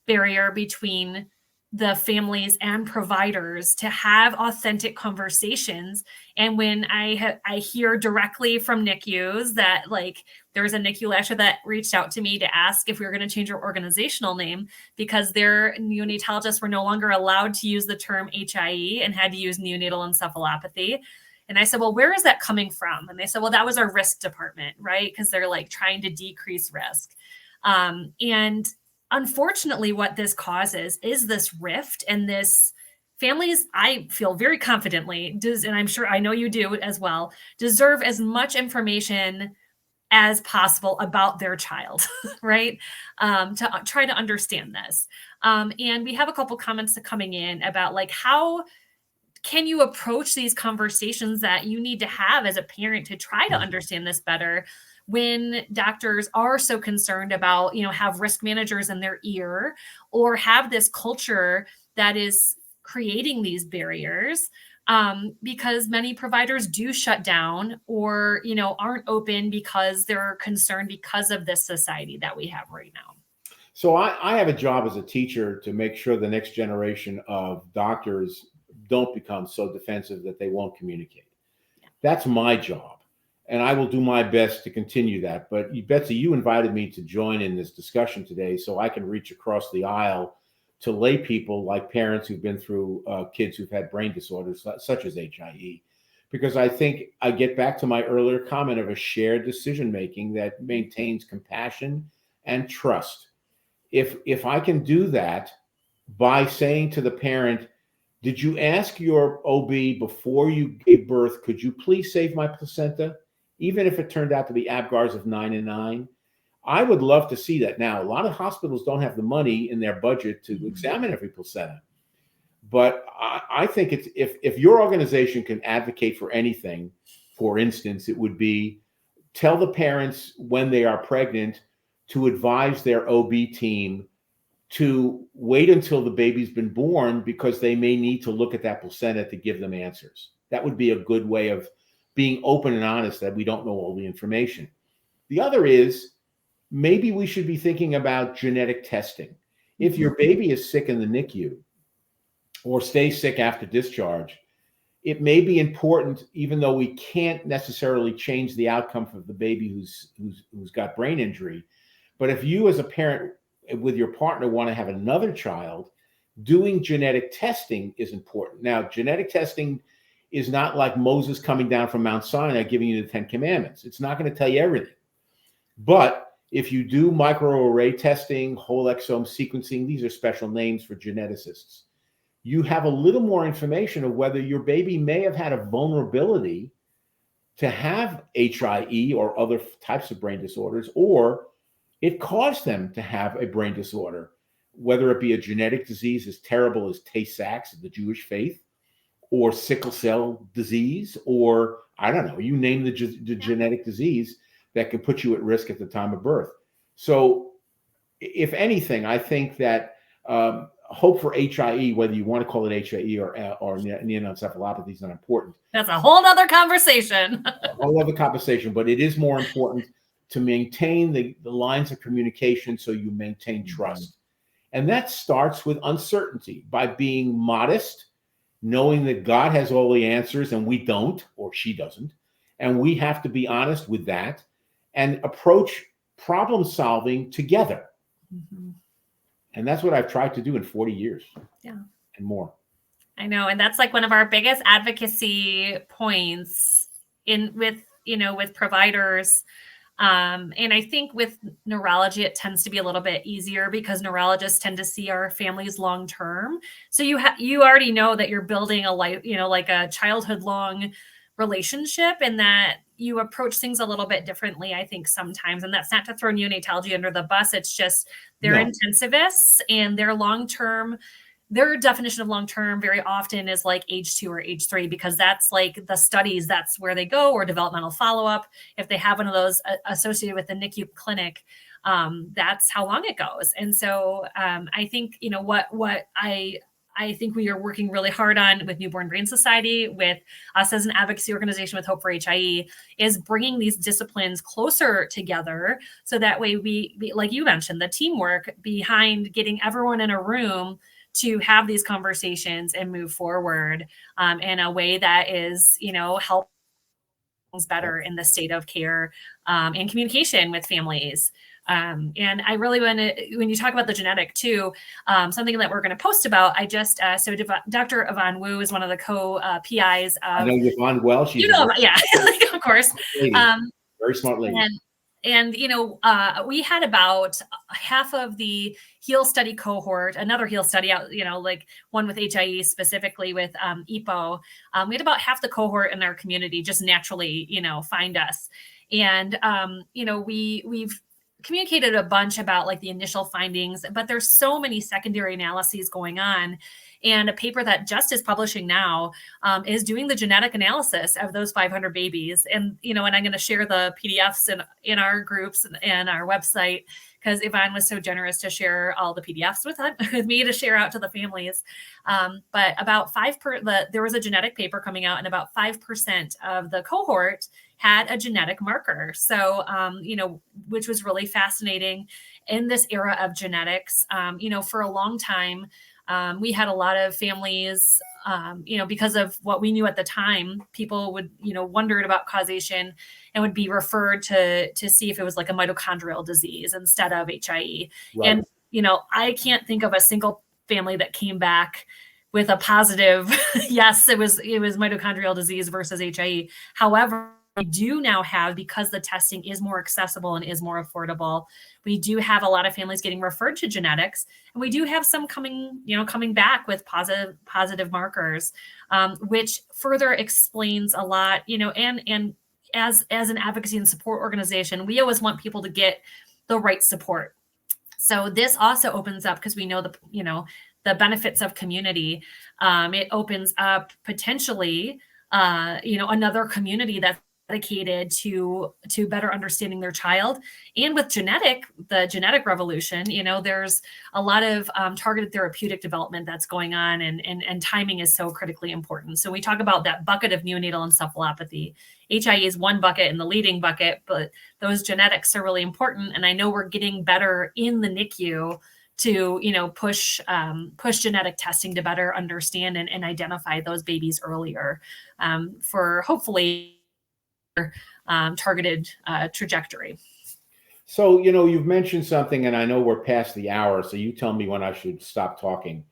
barrier between the families and providers to have authentic conversations. And when I hear directly from NICUs that, like, there was a NICU last year that reached out to me to ask if we were going to change our organizational name because their neonatologists were no longer allowed to use the term HIE and had to use neonatal encephalopathy. And I said, well, where is that coming from? And they said, well, that was our risk department, right? Because they're like trying to decrease risk. And unfortunately, what this causes is this rift, and this families, I feel very confidently, and I'm sure I know you do as well, deserve as much information as possible about their child, right? To try to understand this. And we have a couple comments coming in about, like, how can you approach these conversations that you need to have as a parent to try to understand this better when doctors are so concerned about, have risk managers in their ear, or have this culture that is creating these barriers, because many providers do shut down or, aren't open because they're concerned because of this society that we have right now. So I have a job as a teacher to make sure the next generation of doctors don't become so defensive that they won't communicate. Yeah. That's my job. And I will do my best to continue that. But Betsy, you invited me to join in this discussion today so I can reach across the aisle to lay people like parents who've been through kids who've had brain disorders such as HIE. Because I think I get back to my earlier comment of a shared decision-making that maintains compassion and trust. If I can do that by saying to the parent, did you ask your OB before you gave birth, could you please save my placenta? Even if it turned out to be Apgars of 9 and 9, I would love to see that. Now, a lot of hospitals don't have the money in their budget to examine every placenta. But I think it's, if your organization can advocate for anything, for instance, it would be tell the parents when they are pregnant to advise their OB team to wait until the baby's been born, because they may need to look at that placenta to give them answers. That would be a good way of being open and honest that we don't know all the information. The other is, maybe we should be thinking about genetic testing. If your baby is sick in the NICU or stays sick after discharge, it may be important, even though we can't necessarily change the outcome for the baby who's got brain injury. But if you as a parent with your partner want to have another child, doing genetic testing is important. Now, genetic testing is not like Moses coming down from Mount Sinai giving you the 10 Commandments. It's not going to tell you everything. But if you do microarray testing, whole exome sequencing, these are special names for geneticists, you have a little more information of whether your baby may have had a vulnerability to have HIE or other types of brain disorders, or it caused them to have a brain disorder, whether it be a genetic disease as terrible as Tay-Sachs of the Jewish faith, or sickle cell disease, or I don't know, you name the genetic disease that can put you at risk at the time of birth. So if anything, I think that hope for HIE, whether you want to call it HIE or neoencephalopathy, is not important. That's a whole other conversation. A whole other conversation, but it is more important to maintain the lines of communication so you maintain trust. And that starts with uncertainty, by being modest, knowing that God has all the answers and we don't, or she doesn't. And we have to be honest with that and approach problem solving together. Mm-hmm. And that's what I've tried to do in 40 years. Yeah. And more. I know. And that's like one of our biggest advocacy points with providers. And I think with neurology, it tends to be a little bit easier because neurologists tend to see our families long term. So you already know that you're building a life, like a childhood long relationship, and that you approach things a little bit differently, I think, sometimes. And that's not to throw neonatology under the bus. It's just they're intensivists, and their definition of long-term very often is like age 2 or age 3, because that's like the studies, that's where they go, or developmental follow-up. If they have one of those associated with the NICU clinic, that's how long it goes. And so I think, what I think we are working really hard on with Newborn Brain Society, with us as an advocacy organization with Hope for HIE, is bringing these disciplines closer together. So that way we like you mentioned, the teamwork behind getting everyone in a room to have these conversations and move forward in a way that is, help things better in the state of care and communication with families. And I really want to, when you talk about the genetic too, something that we're going to post about, so Dr. Yvonne Wu is one of the co-PIs. I know Yvonne well. She's of course. Very smart lady. And we had about half of the HEAL study cohort, another HEAL study out, like one with HIE specifically with EPO. We had about half the cohort in our community just naturally, find us. And, we've communicated a bunch about like the initial findings, but there's so many secondary analyses going on. And a paper that just is publishing now is doing the genetic analysis of those 500 babies. And, and I'm going to share the PDFs in our groups and our website, because Yvonne was so generous to share all the PDFs with me to share out to the families. But about there was a genetic paper coming out, and about 5% of the cohort had a genetic marker. So, which was really fascinating in this era of genetics. For a long time, we had a lot of families, because of what we knew at the time, people would, wondered about causation and would be referred to see if it was like a mitochondrial disease instead of HIE. Right. And, I can't think of a single family that came back with a positive, yes, it was mitochondrial disease versus HIE. However, we do now have, because the testing is more accessible and is more affordable, we do have a lot of families getting referred to genetics, and we do have some coming back with positive markers, which further explains a lot, and as an advocacy and support organization, we always want people to get the right support. So this also opens up, because we know the benefits of community. It opens up potentially, another community that's dedicated to better understanding their child. And with the genetic revolution, there's a lot of targeted therapeutic development that's going on, and timing is so critically important. So we talk about that bucket of neonatal encephalopathy. HIE is one bucket in the leading bucket, but those genetics are really important. And I know we're getting better in the NICU to, push genetic testing to better understand and identify those babies earlier, for hopefully targeted trajectory. So, you've mentioned something, and I know we're past the hour, so you tell me when I should stop talking.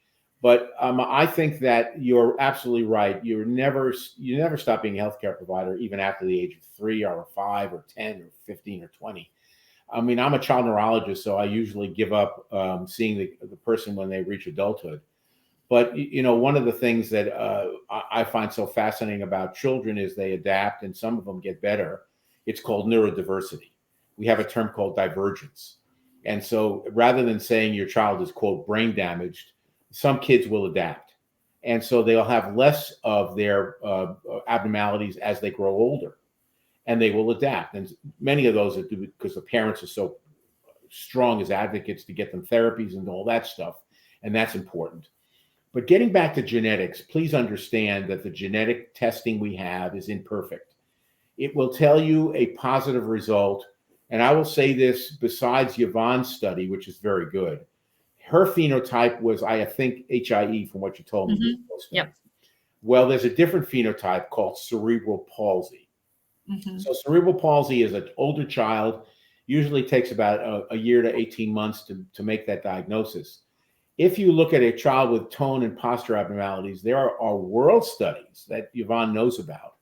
But I think that you're absolutely right. You never stop being a healthcare provider, even after the age of 3 or 5 or 10 or 15 or 20. I mean, I'm a child neurologist, so I usually give up seeing the person when they reach adulthood. But, one of the things that I find so fascinating about children is they adapt, and some of them get better. It's called neurodiversity. We have a term called divergence. And so rather than saying your child is, quote, brain damaged, some kids will adapt. And so they'll have less of their abnormalities as they grow older, and they will adapt. And many of those are because the parents are so strong as advocates to get them therapies and all that stuff. and that's important. But getting back to genetics, please understand that the genetic testing we have is imperfect. It will tell you a positive result. And I will say this, besides Yvonne's study, which is very good, her phenotype was, I think, HIE from what you told me. Mm-hmm. Yep. Well, there's a different phenotype called cerebral palsy. Mm-hmm. So cerebral palsy is an older child, usually takes about a year to 18 months to make that diagnosis. If you look at a child with tone and posture abnormalities, there are world studies that Yvonne knows about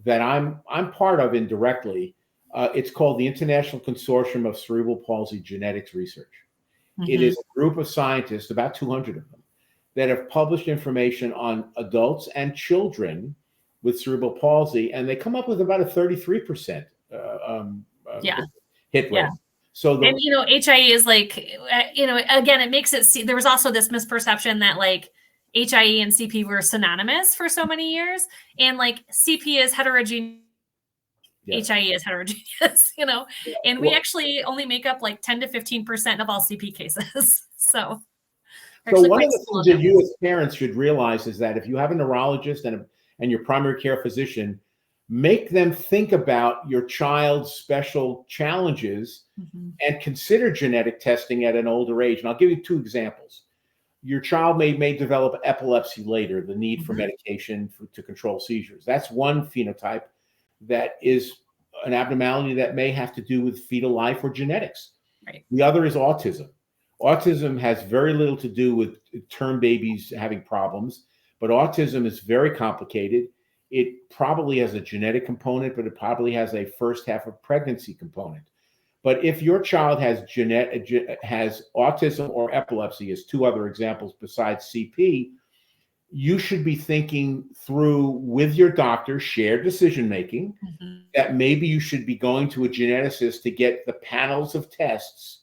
that I'm part of indirectly. It's called the International Consortium of Cerebral Palsy Genetics Research. Mm-hmm. It is a group of scientists, about 200 of them, that have published information on adults and children with cerebral palsy, and they come up with about a 33% hit rate. Yeah. So and HIE is like, again, it makes it see. There was also this misperception that like HIE and CP were synonymous for so many years, and like CP is heterogeneous. Yes. HIE is heterogeneous, and we actually only make up like 10 to 15% of all CP cases. So one of the things that you as parents should realize is that if you have a neurologist and your primary care physician, make them think about your child's special challenges and consider genetic testing at an older age. And I'll give you two examples. Your child may develop epilepsy later, the need for medication to control seizures. That's one phenotype that is an abnormality that may have to do with fetal life or genetics. Right. The other is autism. Autism has very little to do with term babies having problems, but autism is very complicated. It probably has a genetic component, but it probably has a first half of pregnancy component. But if your child has autism or epilepsy, as two other examples besides CP, you should be thinking through with your doctor, shared decision-making, that maybe you should be going to a geneticist to get the panels of tests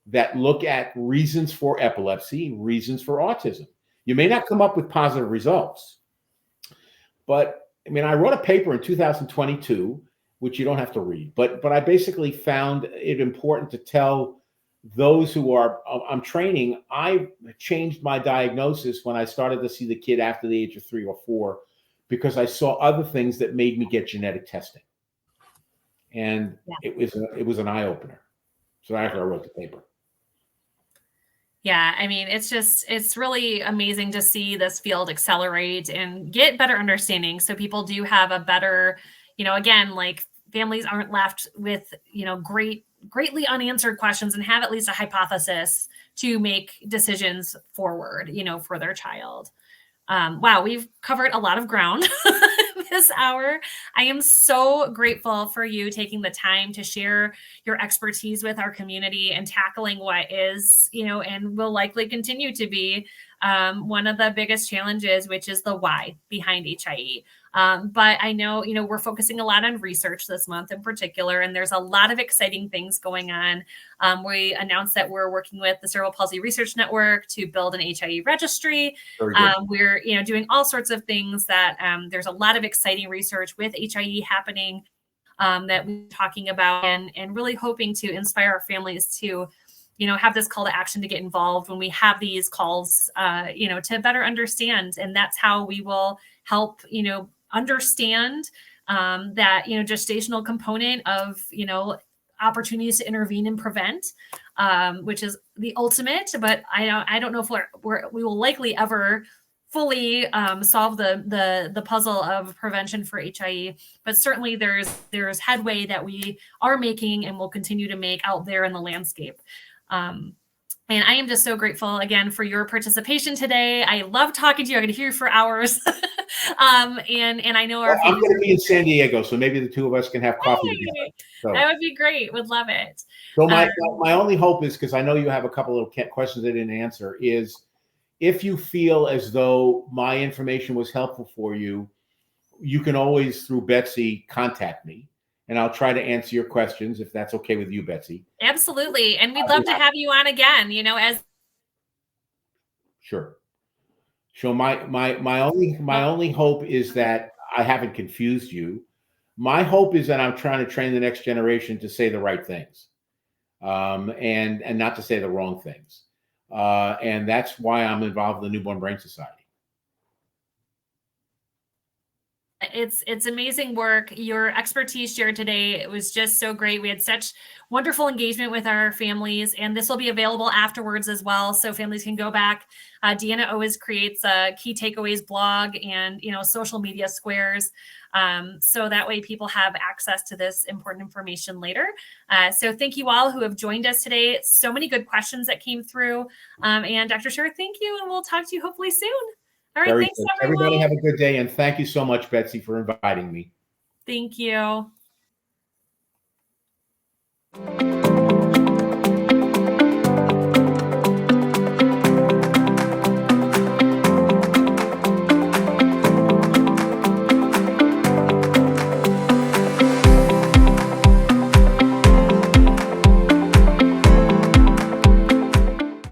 that look at reasons for epilepsy, reasons for autism. You may not come up with positive results, but I mean, I wrote a paper in 2022, which you don't have to read, but I basically found it important to tell those who I'm training. I changed my diagnosis when I started to see the kid after the age of 3 or 4, because I saw other things that made me get genetic testing. And it was an eye opener. So after I wrote the paper. Yeah, I mean, it's really amazing to see this field accelerate and get better understanding. So people do have a better, again, like families aren't left with, greatly unanswered questions and have at least a hypothesis to make decisions forward, for their child. Wow, we've covered a lot of ground this hour. I am so grateful for you taking the time to share your expertise with our community and tackling what is, and will likely continue to be one of the biggest challenges, which is the why behind HIE. But I know, we're focusing a lot on research this month in particular, and there's a lot of exciting things going on. We announced that we're working with the Cerebral Palsy Research Network to build an HIE registry. We're, doing all sorts of things that there's a lot of exciting research with HIE happening that we're talking about, and really hoping to inspire our families to, have this call to action to get involved when we have these calls, to better understand. And that's how we will help, understand that, gestational component of, opportunities to intervene and prevent, which is the ultimate. But I don't know if we will likely ever fully solve the puzzle of prevention for HIE, but certainly there's headway that we are making and will continue to make out there in the landscape. And I am just so grateful again for your participation today. I love talking to you. I'm going to hear you for hours. And I know I'm going to be in San Diego, so maybe the two of us can have coffee together. So that would be great. Would love it. So my only hope is, because I know you have a couple of questions I didn't answer, is if you feel as though my information was helpful for you, you can always, through Betsy, contact me. And I'll try to answer your questions if that's okay with you, Betsy. Absolutely. And we'd love to have you on again, as. Sure. So my only hope is that I haven't confused you. My hope is that I'm trying to train the next generation to say the right things, and not to say the wrong things. And that's why I'm involved in the Newborn Brain Society. It's amazing work. Your expertise shared today, it was just so great. We had such wonderful engagement with our families, and this will be available afterwards as well, so families can go back. Deanna always creates a key takeaways blog and social media squares, so that way people have access to this important information later. So thank you all who have joined us today. So many good questions that came through, and Dr. Scher, thank you, and we'll talk to you hopefully soon. All right, Very thanks good. everyone. Everybody have a good day, and thank you so much, Betsy, for inviting me. Thank you.